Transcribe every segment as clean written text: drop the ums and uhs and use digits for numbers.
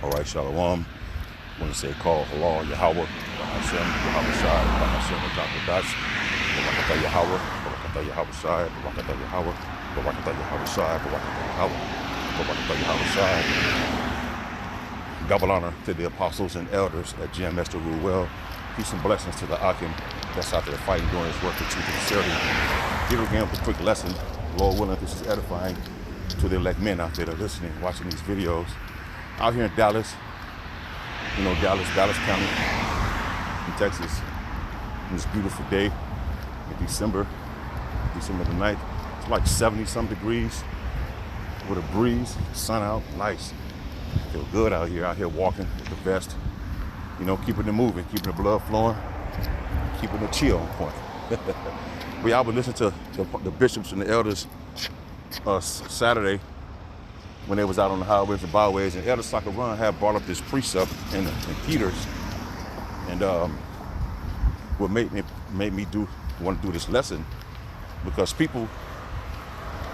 All right, Shalom. I want to say call Allah, Yahweh, Hashem, Yahweh Shai, Hashem, Rakatash, Barakata Yahweh, Barakata Yahweh Shai, Barakata Yahweh, Barakata Yahweh Shai, Barakata Yahweh, Barakata Yahweh Shai. Double honor to the apostles and elders at GMS to rule well. Peace and blessings to the Akim that's out there fighting, doing his work for truth and sincerity. Here again with a quick lesson. Lord willing, this is edifying to the elect men out there that are listening, watching these videos. Out here in Dallas, you know, Dallas County in Texas, on this beautiful day in December the 9th. It's like 70-some degrees with a breeze, sun out, nice. Feel good out here walking with the vest, you know, keeping it moving, keeping the blood flowing, keeping the chill on point. We all been listening to the bishops and the elders Saturday when they was out on the highways and byways, and Elder Sakaran had brought up this precept in Peters, and what made me want to do this lesson, because people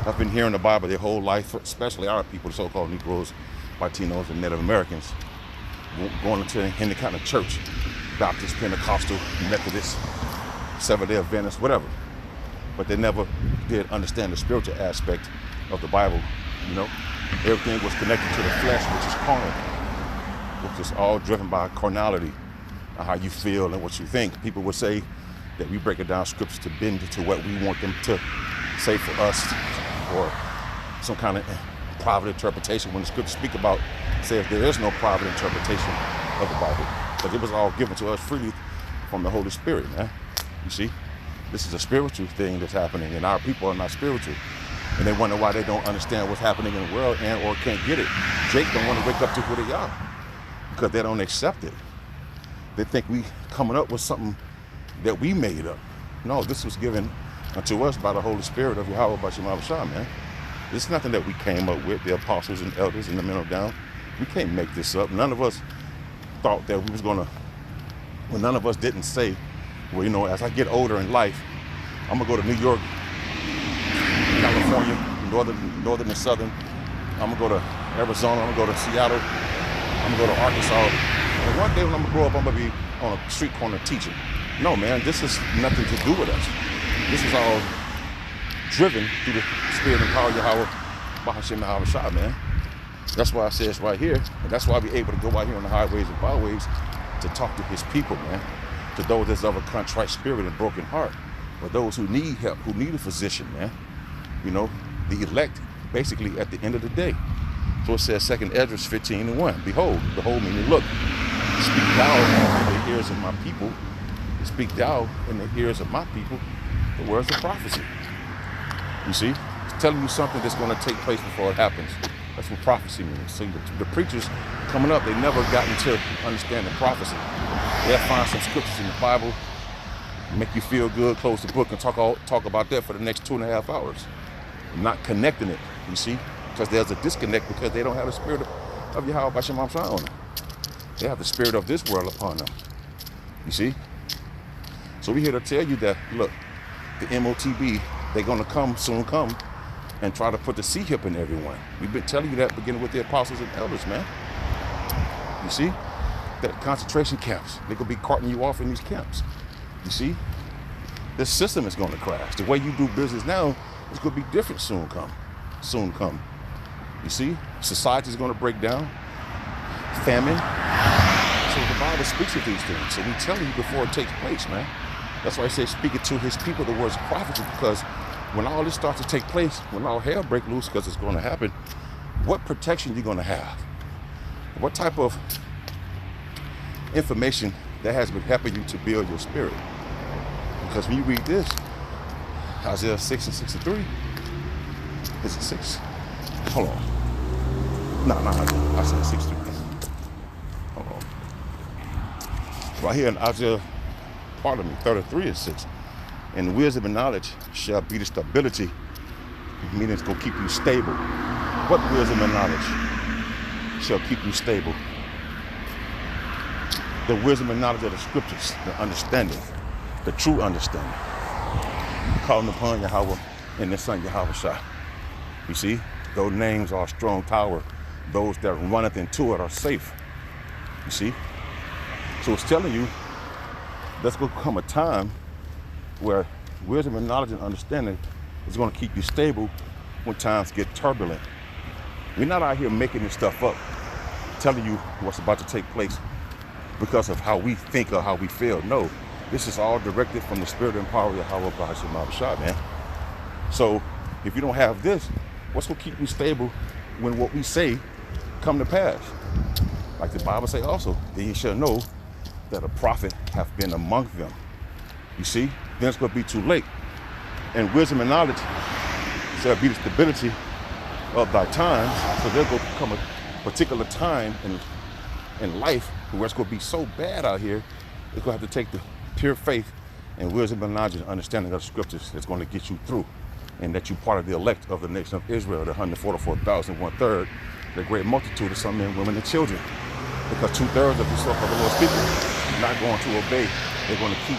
have been hearing the Bible their whole life, especially our people, the so-called Negroes, Latinos, and Native Americans, going into any kind of church, Baptist, Pentecostal, Methodist, Seventh-day Adventist, whatever. But they never did understand the spiritual aspect of the Bible, you know. Everything was connected to the flesh, which is carnal, which is all driven by carnality, how you feel and what you think. People would say that we break it down scriptures to bend it to what we want them to say for us, or some kind of private interpretation, when the scriptures speak about, says there is no private interpretation of the Bible, but it was all given to us freely from the Holy Spirit, man. You see, this is a spiritual thing that's happening, and our people are not spiritual. And they wonder why they don't understand what's happening in the world or can't get it. Jake don't want to wake up to who they are because they don't accept it. They think we coming up with something that we made up. No, this was given unto us by the Holy Spirit of Yahweh Bashim Abishah, man. This is nothing that we came up with, the apostles and elders and the men of down. We can't make this up. None of us thought that we was gonna, well, none of us didn't say, well, you know, as I get older in life, I'm gonna go to New York, California, northern and southern. I'm gonna go to Arizona, I'm gonna go to Seattle, I'm gonna go to Arkansas. And one day when I'm gonna grow up, I'm gonna be on a street corner teaching. No, man, this is nothing to do with us. This is all driven through the spirit and power of Yahweh, Bahashim Yahweh Shah, man. That's why I say it's right here, and that's why we're able to go out here on the highways and byways to talk to his people, man. To those that's of a contrite spirit and broken heart, or those who need help, who need a physician, man. You know, the elect, basically at the end of the day. So it says 2 Esdras 15:1. Behold, meaning look, speak thou in the ears of my people, speak thou in the ears of my people the words of prophecy. You see, it's telling you something that's going to take place before it happens. That's what prophecy means. So the preachers coming up, they never gotten to understand the prophecy. They'll find some scriptures in the Bible, make you feel good, close the book, and talk about that for the next 2.5 hours. Not connecting it, you see, because there's a disconnect because they don't have the spirit of Yahweh Bashim Amshah on them. They have the spirit of this world upon them, you see. So we're here to tell you that, look, the MOTB, they're going to soon come, and try to put the C-hip in everyone. We've been telling you that beginning with the apostles and elders, man. You see, that concentration camps, they're going to be carting you off in these camps. You see, this system is going to crash. The way you do business now, it's going to be different soon come. You see, society is going to break down, famine. So the Bible speaks of these things. So we tell you before it takes place, man. That's why I say speak it to his people, the words of prophecy, because when all this starts to take place, when all hell break loose, because it's going to happen, what protection are you going to have? What type of information that has been helping you to build your spirit? Because when you read this, Isaiah 6:63. Is it 6? Hold on. No, I said 63. Hold on. Right here in Isaiah, 33 is 6. And wisdom and knowledge shall be the stability, meaning it's going to keep you stable. What wisdom and knowledge shall keep you stable? The wisdom and knowledge of the scriptures, the understanding, the true understanding. Calling upon Yahweh and the Son Yahweh Shah. You see, those names are a strong tower those that runneth into it are safe. You see? So it's telling you there's going to come a time where wisdom and knowledge and understanding is going to keep you stable when times get turbulent. We're not out here making this stuff up, telling you what's about to take place because of how we think or how we feel. No, this is all directed from the spirit and power of Yahweh Bahasham Abishai, man. So if you don't have this, what's going to keep you stable when what we say come to pass? Like the Bible say also, then you shall know that a prophet hath been among them. You see, then it's going to be too late. And wisdom and knowledge shall be the stability of thy times. So there's going to come a particular time in life where it's going to be so bad out here, it's going to have to take the pure faith and wisdom and knowledge and understanding of the scriptures that's going to get you through. And that you're part of the elect of the nation of Israel, the 144,000, 1/3, the great multitude of some men, women, and children. Because 2/3 of the Lord's people are not going to obey. They're going to keep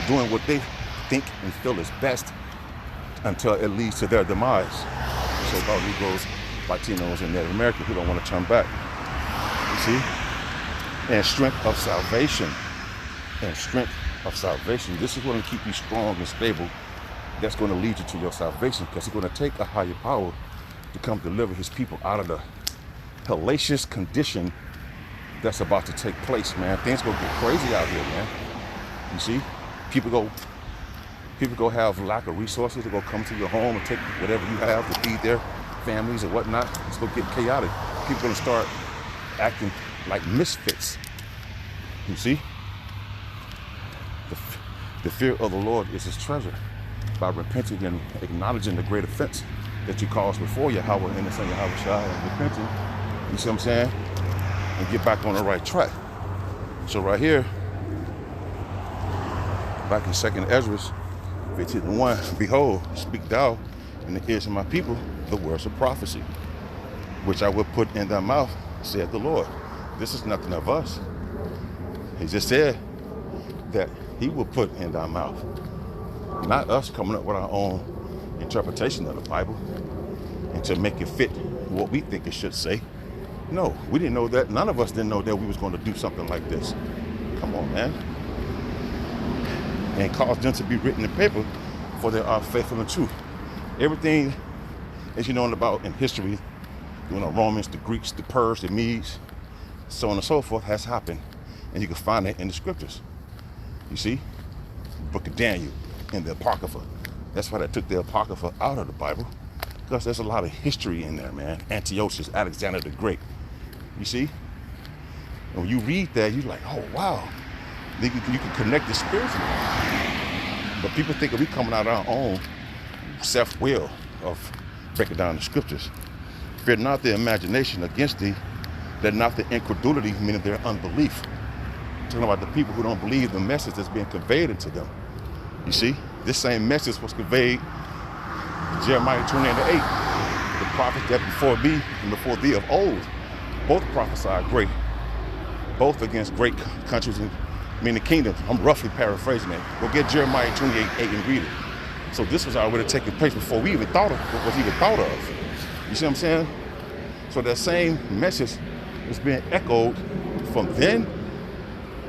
doing what they think and feel is best until it leads to their demise. So all Negroes, Latinos, and Native Americans who don't want to turn back. You see? And strength of salvation. And strength of salvation. This is going to keep you strong and stable. That's going to lead you to your salvation, because he's going to take a higher power to come deliver his people out of the hellacious condition that's about to take place, man. Things going to get crazy out here, man. You see? People go have lack of resources. They're going to come to your home and take whatever you have to feed their families and whatnot. It's going to get chaotic. People are going to start acting like misfits. You see? The fear of the Lord is his treasure. By repenting and acknowledging the great offense that you caused before Yahweh and the Son Yahweh Shai, and repenting, you see what I'm saying? And get back on the right track. So right here, back in 2nd Ezra 15:1, behold, speak thou in the ears of my people the words of prophecy, which I will put in thy mouth, saith the Lord. This is nothing of us. He just said that he will put in thy mouth. Not us coming up with our own interpretation of the Bible and to make it fit what we think it should say. No, we didn't know that. None of us didn't know that we was going to do something like this. Come on, man. And cause them to be written in paper, for they are faithful and true. Everything that you know about in history, the Romans, the Greeks, the Persians, the Medes, so on and so forth, has happened. And you can find it in the scriptures. You see? The book of Daniel. In the Apocrypha. That's why they took the Apocrypha out of the Bible, because there's a lot of history in there, man. Antiochus, Alexander the Great. You see? And when you read that, you're like, oh, wow. You can connect it spiritually. But people think that we coming out our own self-will of breaking down the scriptures. Fear not the imagination against thee, let not the incredulity, meaning their unbelief. Talking about the people who don't believe the message that's being conveyed into them. You see, this same message was conveyed to Jeremiah 28:8. The prophets that before me and before thee of old, both prophesied great, both against great countries and meaning kingdoms. I'm roughly paraphrasing that. Go get Jeremiah 28:8 and read it. So this was already taking place before we even thought of what was even thought of. You see what I'm saying? So that same message is being echoed from then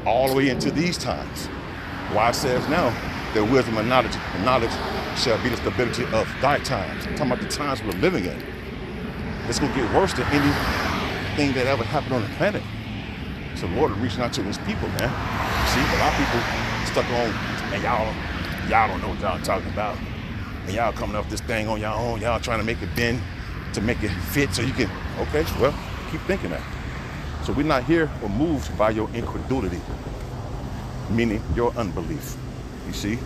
all the way into these times. Why it says now, that wisdom and knowledge shall be the stability of thy times. I'm talking about the times we're living in. It's going to get worse than anything that ever happened on the planet. So the Lord is reaching out to his people, man. You see, a lot of people stuck on, man, y'all don't know what y'all talking about. And y'all coming up with this thing on y'all own. Y'all trying to make it bend to make it fit so you can, okay, well, keep thinking that. So we're not here or moved by your incredulity, meaning your unbelief. You see?